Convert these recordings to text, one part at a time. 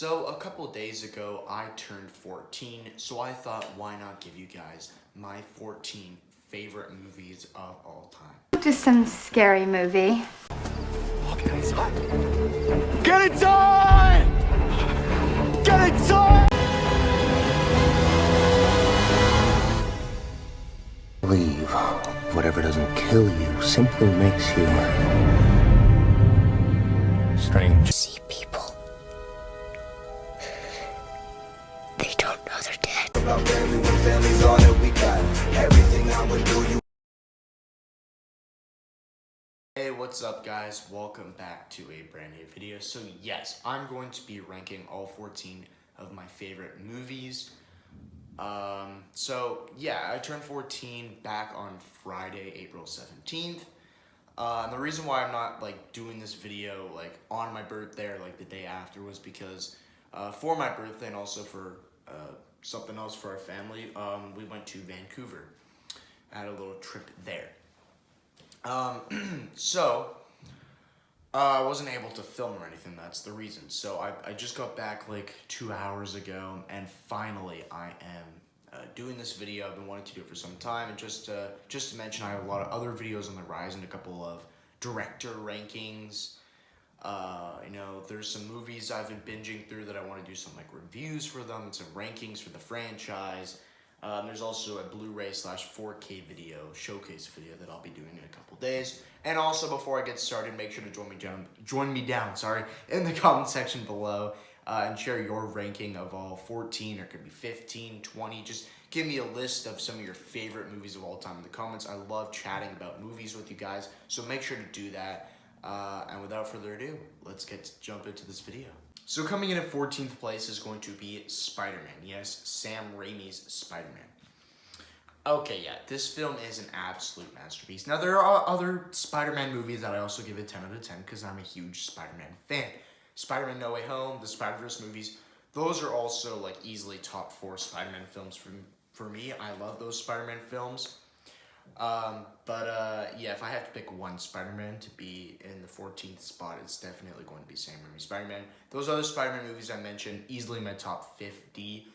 So a couple days ago, I turned 14, so I thought, why not give you guys my 14 favorite movies of all time? Just some scary movie. Get inside! Get inside! Get inside! Believe whatever doesn't kill you simply makes you strange. See people. They don't know they're dead. About family when family's all that we got. Everything I would do, you. Hey, what's up guys? Welcome back to a brand new video. So yes, I'm going to be ranking all 14 of my favorite movies. So yeah, I turned 14 back on Friday, April 17th. And the reason why I'm not doing this video on my birthday or the day after was because for my birthday and also for something else for our family, we went to Vancouver. I had a little trip there. So I wasn't able to film or anything. That's the reason. So I just got back 2 hours ago, and finally I am doing this video. I've been wanting to do it for some time, and just to mention, I have a lot of other videos on the rise and a couple of director rankings. There's some movies I've been binging through that I want to do some reviews for them, and some rankings for the franchise. There's also a Blu-ray/4K video, showcase video that I'll be doing in a couple days. And also, before I get started, make sure to join me down in the comment section below and share your ranking of all 14, or it could be 15, 20. Just give me a list of some of your favorite movies of all time in the comments. I love chatting about movies with you guys, so make sure to do that. And without further ado, let's jump into this video. So coming in at 14th place is going to be Spider-Man. Yes, Sam Raimi's Spider-Man. Okay, yeah, this film is an absolute masterpiece. Now, there are other Spider-Man movies that I also give a 10 out of 10 because I'm a huge Spider-Man fan. Spider-Man No Way Home, the Spider-Verse movies, those are also easily top 4 Spider-Man films for me. I love those Spider-Man films. Yeah, if I have to pick one Spider-Man to be in the 14th spot, it's definitely going to be Sam Raimi's Spider-Man. Those other Spider-Man movies I mentioned, easily my top 50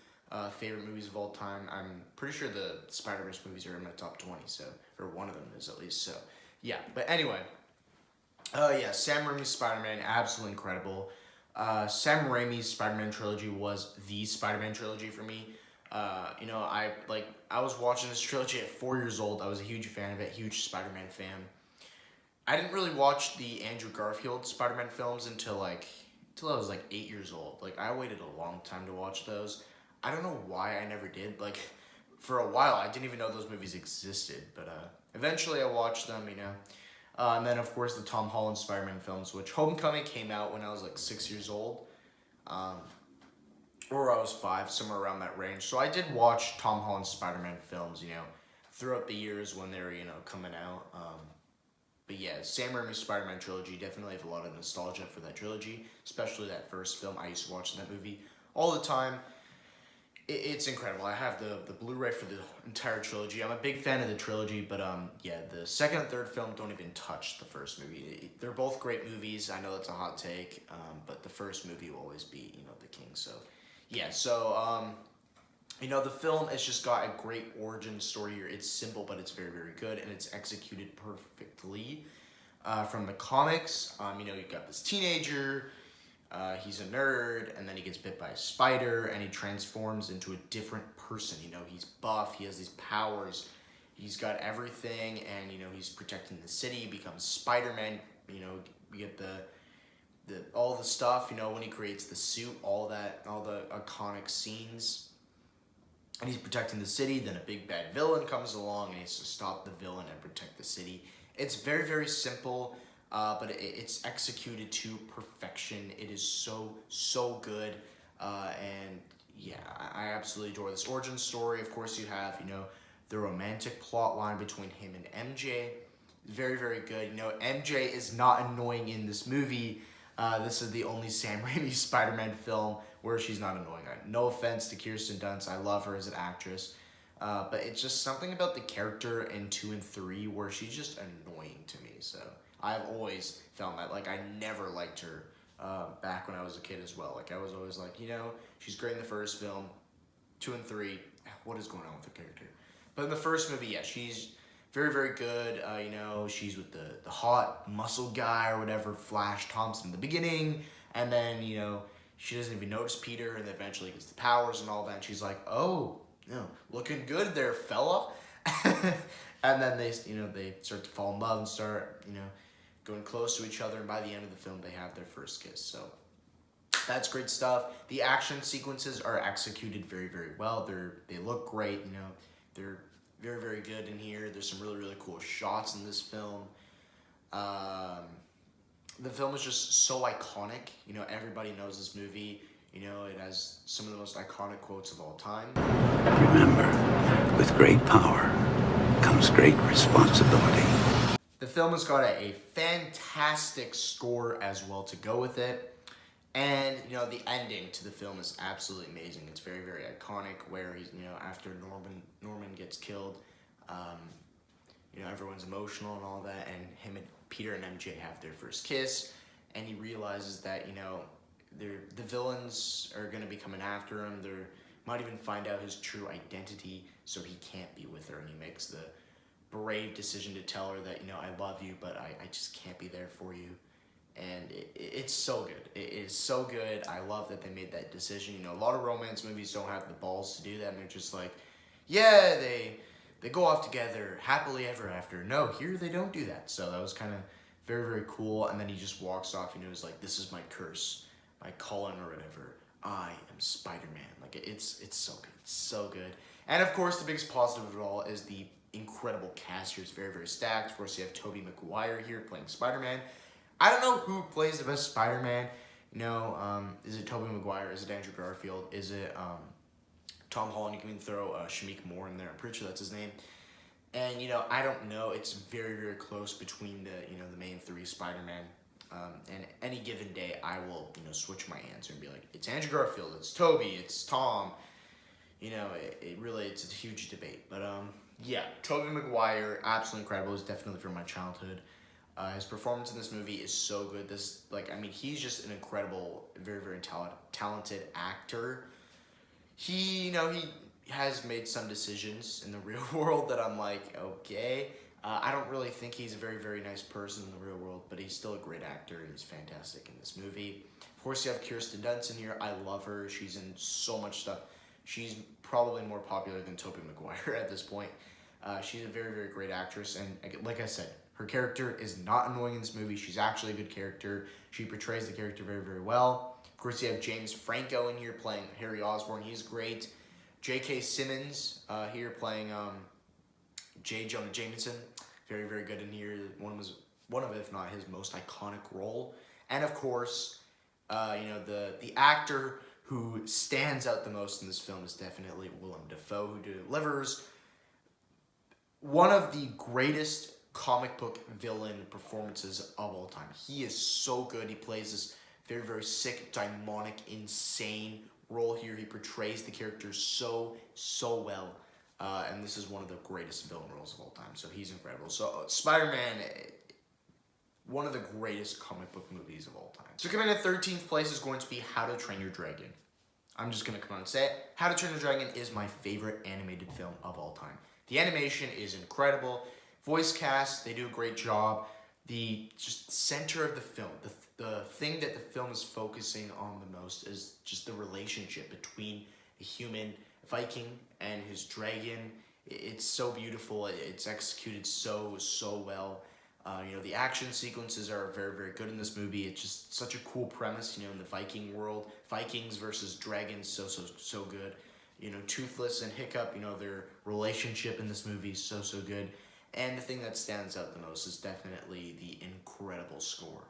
favorite movies of all time. I'm pretty sure the Spider-Verse movies are in my top 20, so, or one of them is at least, so, yeah. But anyway, yeah, Sam Raimi's Spider-Man, absolutely incredible. Sam Raimi's Spider-Man trilogy was the Spider-Man trilogy for me. I was watching this trilogy at 4 years old. I was a huge fan of it, huge Spider-Man fan. I didn't really watch the Andrew Garfield Spider-Man films until I was 8 years old. I waited a long time to watch those. I don't know why I never did. For a while, I didn't even know those movies existed. But eventually I watched them, and then, of course, the Tom Holland Spider-Man films, which Homecoming came out when I was 6 years old. Or I was 5, somewhere around that range. So I did watch Tom Holland's Spider-Man films, throughout the years when they were, coming out. But yeah, Sam Raimi's Spider-Man trilogy, definitely have a lot of nostalgia for that trilogy, especially that first film. I used to watch that movie all the time. It's incredible. I have the Blu-ray for the entire trilogy. I'm a big fan of the trilogy, but yeah, the second and third film don't even touch the first movie. They're both great movies. I know that's a hot take, but the first movie will always be, the king. So yeah, so the film has just got a great origin story here. It's simple, but it's very, very good, and it's executed perfectly. From the comics, you've got this teenager. He's a nerd, and then he gets bit by a spider, and he transforms into a different person. He's buff, he has these powers, he's got everything, and, he's protecting the city, he becomes Spider-Man. You get all the stuff, when he creates the suit, all the iconic scenes, and he's protecting the city. Then a big bad villain comes along, and he has to stop the villain and protect the city. It's very, very simple. But it's executed to perfection. It is so good, and yeah, I absolutely adore this origin story. Of course, you have the romantic plot line between him and MJ. Very, very good. MJ is not annoying in this movie. This is the only Sam Raimi Spider-Man film where she's not annoying. No offense to Kirsten Dunst, I love her as an actress. But it's just something about the character in 2 and 3 where she's just annoying to me. So I've always found that I never liked her back when I was a kid as well. Like, I was always like, you know, she's great in the first film. 2 and 3, what is going on with the character? But in the first movie, yeah, she's very, very good. You know, she's with the hot muscle guy or whatever, Flash Thompson in the beginning. And then, you know, she doesn't even notice Peter, and then eventually gets the powers and all that. And she's like, oh, you know, looking good there, fella. And then they start to fall in love and start, you know, going close to each other. And by the end of the film, they have their first kiss. So that's great stuff. The action sequences are executed very, very well. They look great. You know, they're very, very good in here. There's some really, really cool shots in this film. The film is just so iconic. You know, everybody knows this movie. You know, it has some of the most iconic quotes of all time. Remember, with great power comes great responsibility. The film has got a fantastic score as well to go with it. And, you know, the ending to the film is absolutely amazing. It's very, very iconic, where he's, you know, after Norman gets killed, you know, everyone's emotional and all that, and him and Peter and MJ have their first kiss, and he realizes that, you know, the villains are going to be coming after him. They might even find out his true identity, so he can't be with her, and he makes the brave decision to tell her that, you know, I love you, but I just can't be there for you. And it's so good. It is so good. I love that they made that decision. You know, a lot of romance movies don't have the balls to do that, and they're just like, yeah, they go off together, happily ever after. No, here they don't do that. So that was kind of very, very cool. And then he just walks off, and he was like, this is my curse, my calling or whatever. I am Spider-Man. Like, it's so good. It's so good. And of course, the biggest positive of it all is the incredible cast here. It's very, very stacked. Of course, you have Tobey Maguire here playing Spider-Man. I don't know who plays the best Spider-Man. You know, is it Tobey Maguire? Is it Andrew Garfield? Is it Tom Holland? You can even throw Shameik Moore in there. I'm pretty sure that's his name. And, you know, I don't know. It's very, very close between the main 3 Spider-Man. And any given day, I will, you know, switch my answer and be like, it's Andrew Garfield, it's Tobey, it's Tom. You know, it's a huge debate. But, yeah, Tobey Maguire, absolutely incredible. He's definitely from my childhood. His performance in this movie is so good. He's just an incredible, very, very talented actor. He has made some decisions in the real world that I'm like, okay. I don't really think he's a very, very nice person in the real world, but he's still a great actor, and he's fantastic in this movie. Of course, you have Kirsten Dunst in here. I love her. She's in so much stuff. She's probably more popular than Tobey Maguire at this point. She's a very, very great actress, and like I said, her character is not annoying in this movie. She's actually a good character. She portrays the character very, very well. Of course, you have James Franco in here playing Harry Osborn. He's great. J.K. Simmons here playing J. Jonah Jameson. Very, very good in here. One of, if not his most iconic role. And of course, the actor who stands out the most in this film is definitely Willem Dafoe, who delivers one of the greatest comic book villain performances of all time. He is so good. He plays this very, very sick, demonic, insane role here. He portrays the character so, so well. And this is one of the greatest villain roles of all time. So he's incredible. So Spider-Man, one of the greatest comic book movies of all time. So coming in 13th place is going to be How to Train Your Dragon. I'm just going to come on and say it. How to Train Your Dragon is my favorite animated film of all time. The animation is incredible. Voice cast, they do a great job. The just center of the film, the thing that the film is focusing on the most is just the relationship between a human Viking and his dragon. It's so beautiful. It's executed so, so well. The action sequences are very, very good in this movie. It's just such a cool premise, in the Viking world. Vikings versus dragons, so good. Toothless and Hiccup, their relationship in this movie is so, so good. And the thing that stands out the most is definitely the incredible score.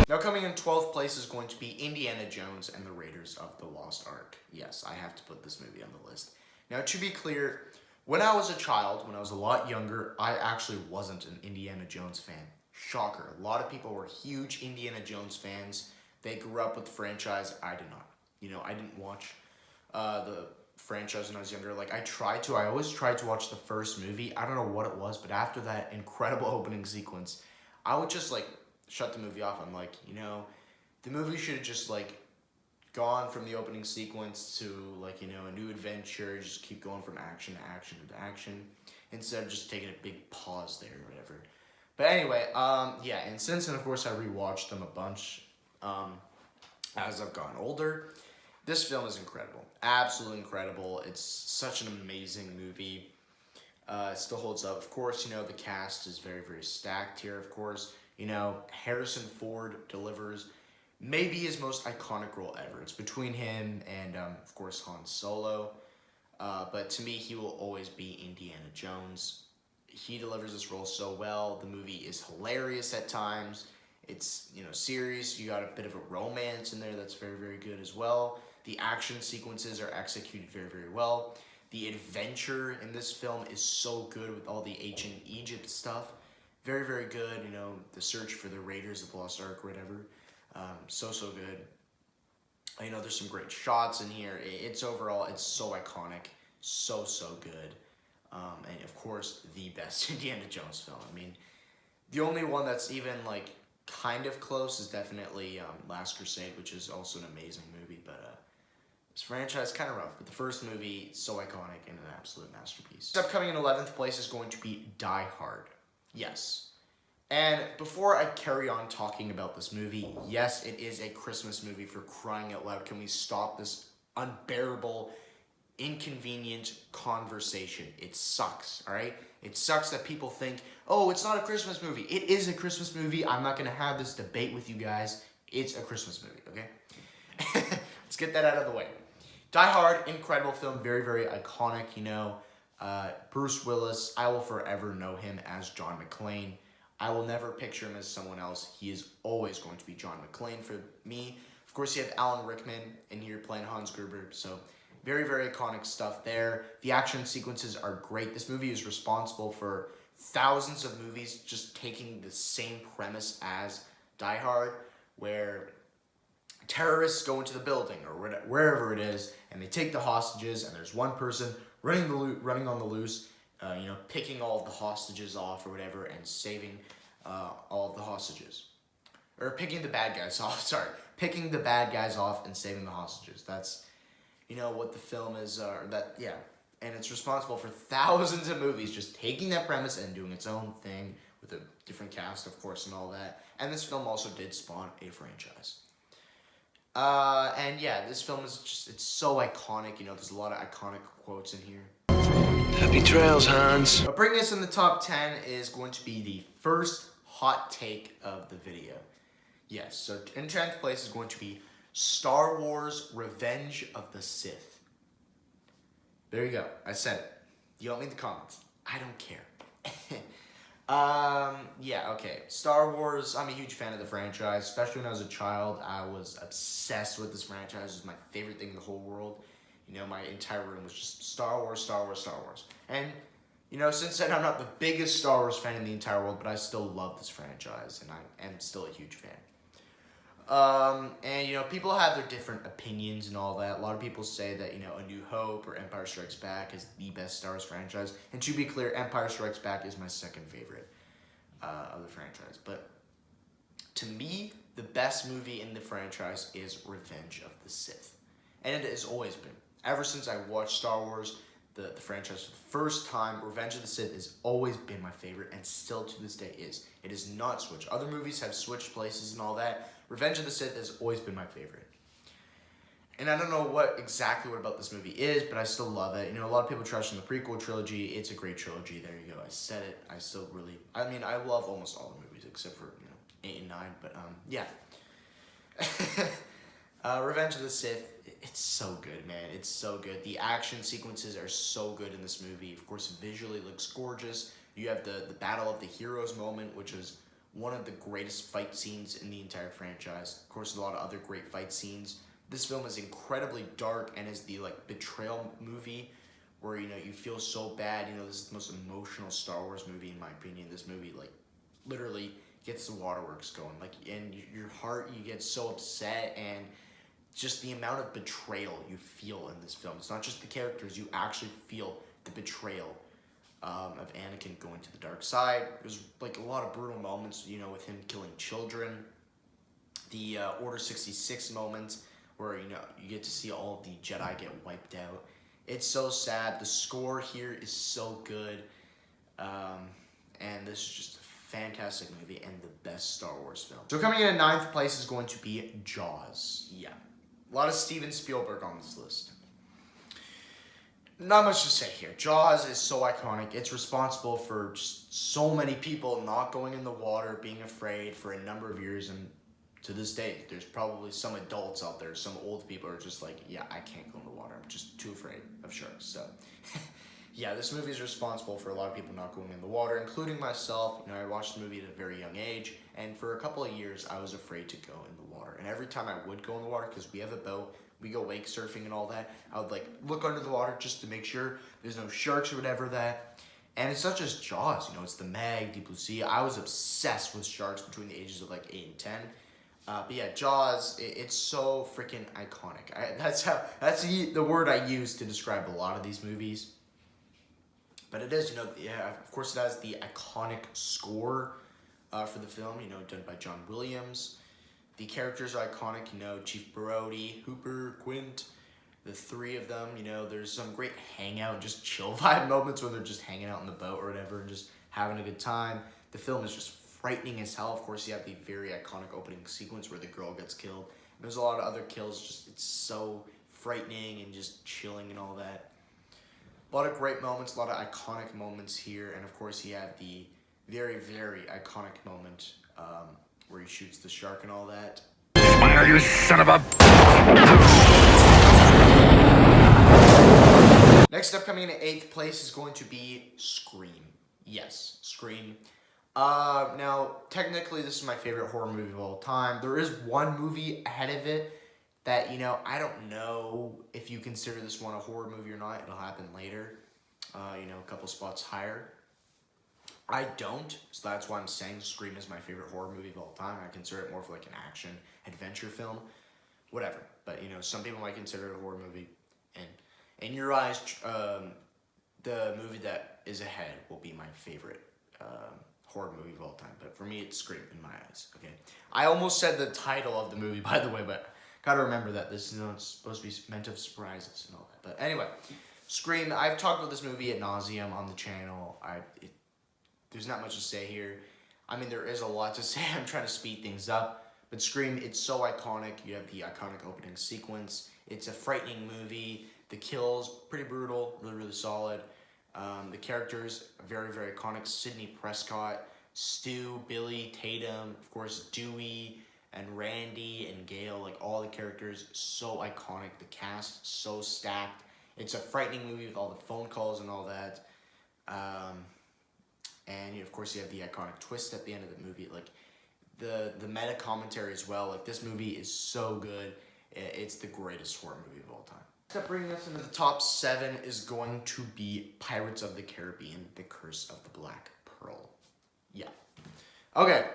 Now coming in 12th place is going to be Indiana Jones and the Raiders of the Lost Ark. Yes, I have to put this movie on the list. Now to be clear, when I was a child, when I was a lot younger, I actually wasn't an Indiana Jones fan. Shocker. A lot of people were huge Indiana Jones fans. They grew up with the franchise. I did not. I didn't watch the franchise when I was younger. Like, I always tried to watch the first movie. I don't know what it was, but after that incredible opening sequence, I would just, like, shut the movie off. I'm like, the movie should have just, like, gone from the opening sequence to, like, a new adventure, just keep going from action to action to action, instead of just taking a big pause there or whatever. But anyway, yeah, and since then, of course, I rewatched them a bunch, as I've gotten older. This film is incredible. Absolutely incredible. It's such an amazing movie. It still holds up. Of course, the cast is very, very stacked here, of course. Harrison Ford delivers maybe his most iconic role ever. It's between him and, of course, Han Solo. But to me, he will always be Indiana Jones. He delivers this role so well. The movie is hilarious at times. It's, serious. You got a bit of a romance in there that's very, very good as well. The action sequences are executed very, very well. The adventure in this film is so good with all the ancient Egypt stuff. Very, very good. The search for the Raiders of the Lost Ark or whatever. So good. There's some great shots in here. It's overall, it's so iconic. So good. And of course, the best Indiana Jones film. I mean, the only one that's even, like, kind of close is definitely Last Crusade, which is also an amazing movie, but this franchise is kind of rough, but the first movie, so iconic and an absolute masterpiece. Upcoming in 11th place is going to be Die Hard. Yes. And before I carry on talking about this movie, yes, it is a Christmas movie, for crying out loud. Can we stop this unbearable, inconvenient conversation? It sucks, all right? It sucks that people think, oh, it's not a Christmas movie. It is a Christmas movie. I'm not going to have this debate with you guys. It's a Christmas movie, okay? Let's get that out of the way. Die Hard, incredible film, very, very iconic, Bruce Willis, I will forever know him as John McClane. I will never picture him as someone else. He is always going to be John McClane for me. Of course, you have Alan Rickman in here playing Hans Gruber, so very, very iconic stuff there. The action sequences are great. This movie is responsible for thousands of movies just taking the same premise as Die Hard, where terrorists go into the building or wherever it is, and they take the hostages, and there's one person running on the loose, picking all of the hostages off or whatever, and saving all of the hostages. Or picking the bad guys off, picking the bad guys off and saving the hostages. That's, what the film is, and it's responsible for thousands of movies just taking that premise and doing its own thing with a different cast, of course, and all that. And this film also did spawn a franchise. And yeah, this film is just, it's so iconic, there's a lot of iconic quotes in here. Happy trails, Hans. But bringing us in the top 10 is going to be the first hot take of the video. Yes, so in 10th place is going to be Star Wars Revenge of the Sith. There you go, I said it. Yell at me in the comments. I don't care. Yeah, okay. Star Wars, I'm a huge fan of the franchise. Especially when I was a child, I was obsessed with this franchise. It was my favorite thing in the whole world. My entire room was just Star Wars, Star Wars, Star Wars. And, since then, I'm not the biggest Star Wars fan in the entire world, but I still love this franchise, and I am still a huge fan. And, people have their different opinions and all that. A lot of people say that, A New Hope or Empire Strikes Back is the best Star Wars franchise. And to be clear, Empire Strikes Back is my second favorite of the franchise. But to me, the best movie in the franchise is Revenge of the Sith. And it has always been. Ever since I watched Star Wars, the franchise for the first time, Revenge of the Sith has always been my favorite, and still to this day is. It has not switched. Other movies have switched places and all that. Revenge of the Sith has always been my favorite. And I don't know what about this movie is, but I still love it. A lot of people trash on the prequel trilogy. It's a great trilogy. There you go. I said it. I love almost all the movies except for, 8 and 9. But, yeah. Revenge of the Sith, it's so good, man. It's so good. The action sequences are so good in this movie. Of course, visually looks gorgeous. You have the Battle of the Heroes moment, which is one of the greatest fight scenes in the entire franchise. Of course, a lot of other great fight scenes. This film is incredibly dark and is the betrayal movie where you feel so bad. This is the most emotional Star Wars movie in my opinion. This movie literally gets the waterworks going. And your heart, you get so upset, and just the amount of betrayal you feel in this film. It's not just the characters, you actually feel the betrayal of Anakin going to the dark side. There's like a lot of brutal moments, you know, with him killing children. The Order 66 moments where, you know, you get to see all of the Jedi get wiped out. It's so sad. The score here is so good. And this is just a fantastic movie and the best Star Wars film. So coming in at 9th place is going to be Jaws. Yeah. A lot of Steven Spielberg on this list. Not much to say here. Jaws is so iconic. It's responsible for just so many people not going in the water, being afraid for a number of years, and to this day, there's probably some adults out there, some old people are just like, yeah, I can't go in the water. I'm just too afraid of sharks. So, yeah, this movie is responsible for a lot of people not going in the water, including myself. You know, I watched the movie at a very young age, and for a couple of years, I was afraid to go in the water. And every time I would go in the water, because we have a boat, we go wake surfing and all that, I would like look under the water just to make sure there's no sharks or whatever that. And it's not just Jaws, you know, it's the Meg, Deep Blue Sea. I was obsessed with sharks between the ages of like 8 and 10. But yeah, Jaws, it's so freaking iconic. That's the word I use to describe a lot of these movies. But it is, you know, yeah, of course it has the iconic score for the film, you know, done by John Williams. The characters are iconic, you know, Chief Brody, Hooper, Quint, the three of them, you know, there's some great hangout, just chill vibe moments when they're just hanging out on the boat or whatever and just having a good time. The film is just frightening as hell. Of course, you have the very iconic opening sequence where the girl gets killed. There's a lot of other kills, just it's so frightening and just chilling and all that. A lot of great moments, a lot of iconic moments here, and of course you have the very, very iconic moment where he shoots the shark and all that. Fire, you son of a... Next up, coming in at 8th place is going to be Scream. Yes, Scream. Now, technically, this is my favorite horror movie of all time. There is one movie ahead of it that, you know, I don't know if you consider this one a horror movie or not. It'll happen later, you know, a couple spots higher. I don't, so that's why I'm saying Scream is my favorite horror movie of all time. I consider it more of like an action adventure film, whatever. But, you know, some people might consider it a horror movie. And in your eyes, the movie that is ahead will be my favorite horror movie of all time, but for me it's Scream in my eyes. Okay, I almost said the title of the movie, by the way, but gotta remember that this is not supposed to be meant to surprise us and all that. But anyway, Scream. I've talked about this movie ad nauseum on the channel. There's not much to say here. I mean, there is a lot to say. I'm trying to speed things up, but Scream, it's so iconic. You have the iconic opening sequence. It's a frightening movie. The kills pretty brutal, really, really solid. The characters are very, very iconic. Sidney Prescott, Stu, Billy, Tatum, of course, Dewey, and Randy, and Gale. Like, all the characters, so iconic. The cast, so stacked. It's a frightening movie with all the phone calls and all that. And, of course, you have the iconic twist at the end of the movie. Like, the meta commentary as well. Like, this movie is so good. It's the greatest horror movie of all time. Next up, bringing us into the top 7 is going to be Pirates of the Caribbean, The Curse of the Black Pearl. Yeah. Okay.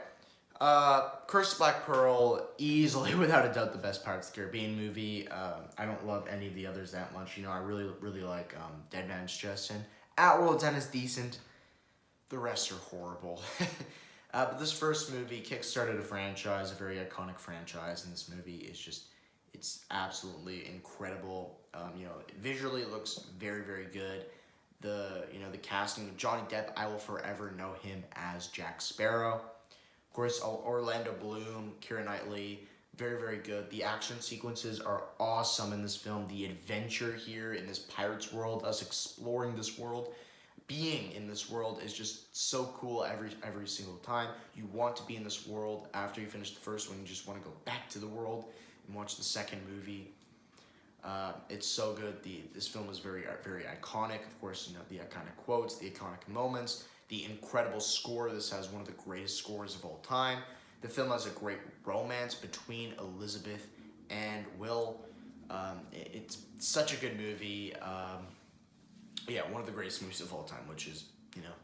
Curse of the Black Pearl, easily, without a doubt, the best Pirates of the Caribbean movie. I don't love any of the others that much. You know, I really, really like Dead Man's Chest, and At World's End is decent. The rest are horrible. But this first movie kickstarted a franchise, a very iconic franchise, and this movie is just... It's absolutely incredible. You know, visually it looks very, very good. The casting of Johnny Depp, I will forever know him as Jack Sparrow. Of course, Orlando Bloom, Keira Knightley, very, very good. The action sequences are awesome in this film. The adventure here in this pirates world, us exploring this world, being in this world is just so cool every single time. You want to be in this world after you finish the first one. You just want to go back to the world and watch the second movie. It's so good. This film is very, very iconic. Of course, you know, the iconic quotes, the iconic moments, the incredible score. This has one of the greatest scores of all time. The film has a great romance between Elizabeth and Will. It's such a good movie. Yeah, one of the greatest movies of all time, which is, you know,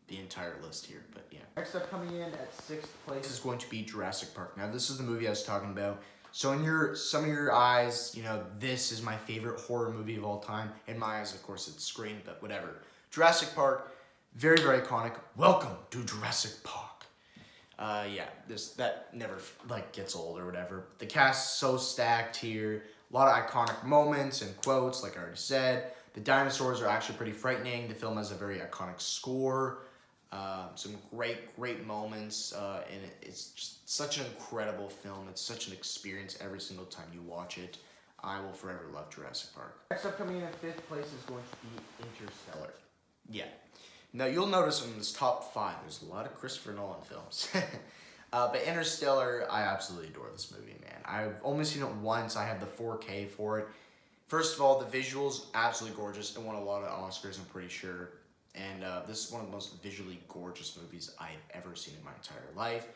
the entire list here. But yeah. Next up, coming in at 6th place is going to be Jurassic Park. Now, this is the movie I was talking about. So in some of your eyes, you know, this is my favorite horror movie of all time. In my eyes, of course, it's Scream, but whatever. Jurassic Park, very, very iconic. Welcome to Jurassic Park. Yeah, that never like gets old or whatever. The cast's so stacked here. A lot of iconic moments and quotes, like I already said. The dinosaurs are actually pretty frightening. The film has a very iconic score. Some great moments, and it's just such an incredible film. It's such an experience every single time you watch it. I will forever love Jurassic Park. Next up, coming in at 5th place is going to be Interstellar. Yeah. Now, you'll notice in this top 5, there's a lot of Christopher Nolan films. But Interstellar, I absolutely adore this movie, man. I've only seen it once. I have the 4K for it. First of all, the visuals, absolutely gorgeous. It won a lot of Oscars, I'm pretty sure. And this is one of the most visually gorgeous movies I've ever seen in my entire life.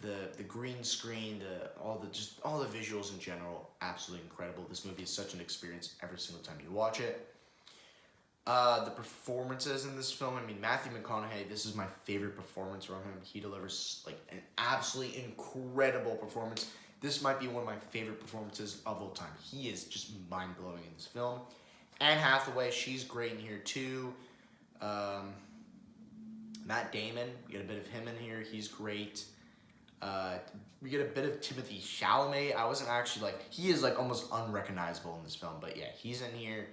The green screen, all the visuals in general, absolutely incredible. This movie is such an experience every single time you watch it. The performances in this film, I mean, Matthew McConaughey, this is my favorite performance from him. He delivers like an absolutely incredible performance. This might be one of my favorite performances of all time. He is just mind-blowing in this film. Anne Hathaway, she's great in here too. Matt Damon, we get a bit of him in here. He's great. We get a bit of Timothée Chalamet. I wasn't actually he is almost unrecognizable in this film, but yeah, he's in here.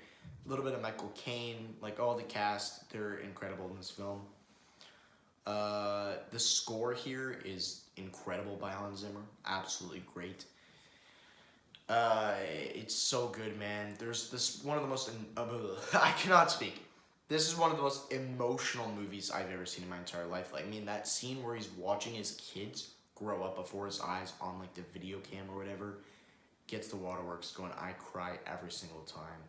A little bit of Michael Caine, all the cast, they're incredible in this film. The score here is incredible by Hans Zimmer. Absolutely great. It's so good, man. There's this one of the most I cannot speak. This is one of the most emotional movies I've ever seen in my entire life. That scene where he's watching his kids grow up before his eyes on the video cam or whatever gets the waterworks going. I cry every single time.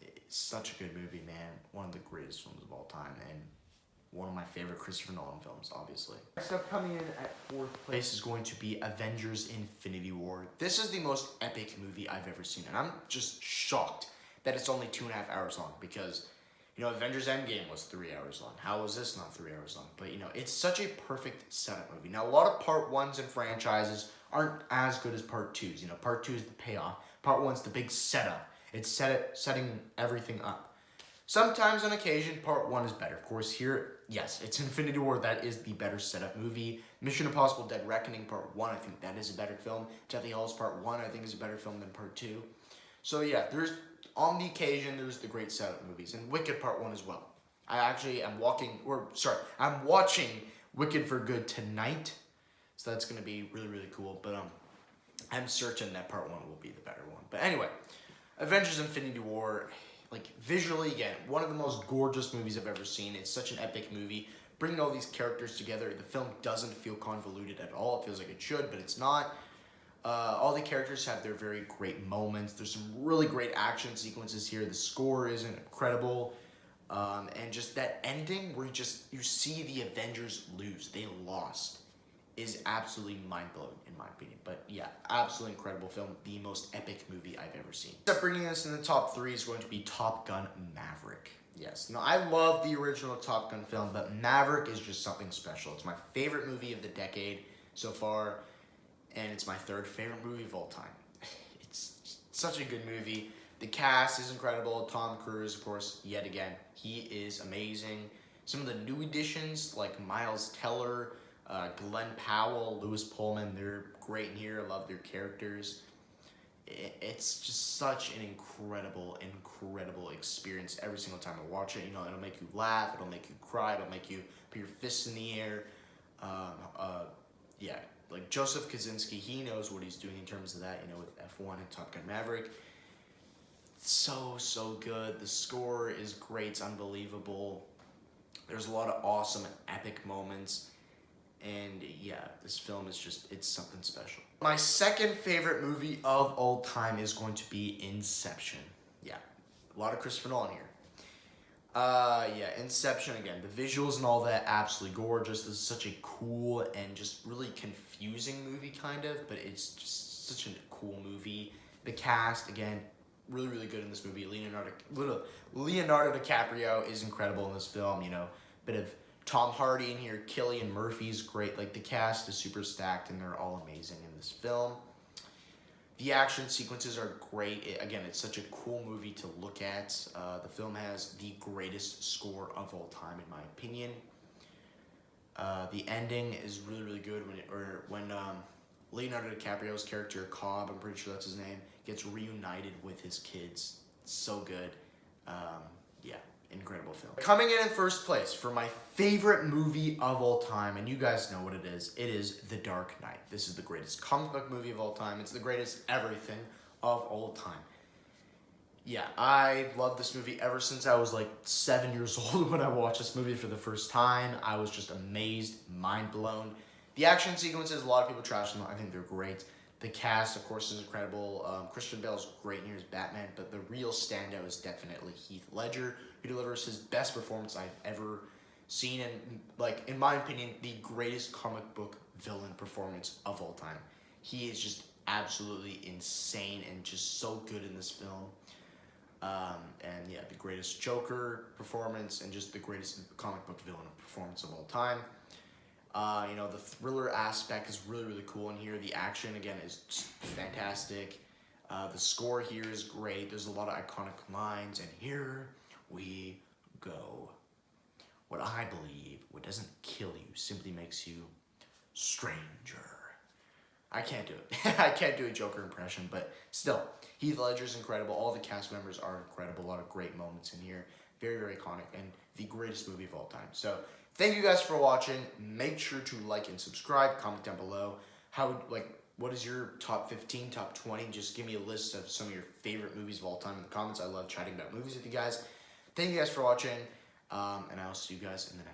It's such a good movie, man. One of the greatest films of all time, and one of my favorite Christopher Nolan films, obviously. Next up, coming in at 4th place is going to be Avengers: Infinity War. This is the most epic movie I've ever seen, and I'm just shocked that it's only 2.5 hours long, because Avengers Endgame was 3 hours long. How was this not 3 hours long? But it's such a perfect setup movie. Now, a lot of part 1s in franchises aren't as good as part 2s. Part 2 is the payoff. Part 1's the big setup. It's setting everything up. Sometimes, on occasion, part 1 is better. Of course, here, yes, it's Infinity War. That is the better setup movie. Mission Impossible: Dead Reckoning Part 1, I think that is a better film. Deathly Hallows Part 1, I think, is a better film than Part 2. So, yeah, on the occasion, there's the great setup movies. And Wicked Part 1 as well. I'm watching Wicked for good tonight. So that's going to be really, really cool. But I'm certain that Part 1 will be the better one. But anyway, Avengers: Infinity War, visually, again, one of the most gorgeous movies I've ever seen. It's such an epic movie. Bringing all these characters together, the film doesn't feel convoluted at all. It feels like it should, but it's not. All the characters have their very great moments. There's some really great action sequences here. The score is incredible. And just that ending where you see the Avengers lose. They lost. Is absolutely mind-blowing in my opinion. But yeah, absolutely incredible film. The most epic movie I've ever seen. Bringing us in the top 3 is going to be Top Gun: Maverick. Yes, now I love the original Top Gun film, but Maverick is just something special. It's my favorite movie of the decade so far, and it's my 3rd favorite movie of all time. It's such a good movie. The cast is incredible. Tom Cruise, of course, yet again, he is amazing. Some of the new additions, like Miles Teller, Glenn Powell, Lewis Pullman, they're great in here. I love their characters. It's just such an incredible experience every single time I watch it. It'll make you laugh, it'll make you cry, it'll make you put your fists in the air. Yeah, Joseph Kosinski, he knows what he's doing in terms of that, with F1 and Top Gun Maverick. It's so good. The score is great, it's unbelievable. There's a lot of awesome and epic moments. And yeah, this film is it's something special. My 2nd favorite movie of all time is going to be Inception. Yeah, a lot of Christopher Nolan here. Yeah, Inception again. The visuals and all that, absolutely gorgeous. This is such a cool and just really confusing movie, kind of, but it's just such a cool movie. The cast, again, really good in this movie. Leonardo DiCaprio is incredible in this film. Bit of Tom Hardy in here, Cillian Murphy's great. Like, the cast is super stacked, and they're all amazing in this film. The action sequences are great. Again, it's such a cool movie to look at. The film has the greatest score of all time, in my opinion. The ending is really, really good when Leonardo DiCaprio's character, Cobb, I'm pretty sure that's his name, gets reunited with his kids. So good. Yeah, incredible film. Coming in first place for my favorite movie of all time, and you guys know what it is The Dark Knight. This is the greatest comic book movie of all time. It's the greatest everything of all time. Yeah, I love this movie ever since I was like 7 years old when I watched this movie for the first time. I was just amazed, mind blown. The action sequences, a lot of people trash them. I think they're great. The cast, of course, is incredible. Christian Bale's great in here as Batman, but the real standout is definitely Heath Ledger, who delivers his best performance I've ever seen, and, like, in my opinion, the greatest comic book villain performance of all time. He is just absolutely insane and just so good in this film. And yeah, the greatest Joker performance and just the greatest comic book villain performance of all time. You know, the thriller aspect is really, really cool in here. The action, again, is just fantastic. The score here is great. There's a lot of iconic lines, and here we go. What I believe, what doesn't kill you simply makes you stranger. I can't do it. I can't do a Joker impression, but still, Heath Ledger's incredible. All the cast members are incredible. A lot of great moments in here. Very, very iconic, and the greatest movie of all time. So, thank you guys for watching. Make sure to like and subscribe. Comment down below. What is your top 15, top 20? Just give me a list of some of your favorite movies of all time in the comments. I love chatting about movies with you guys. Thank you guys for watching, and I'll see you guys in the next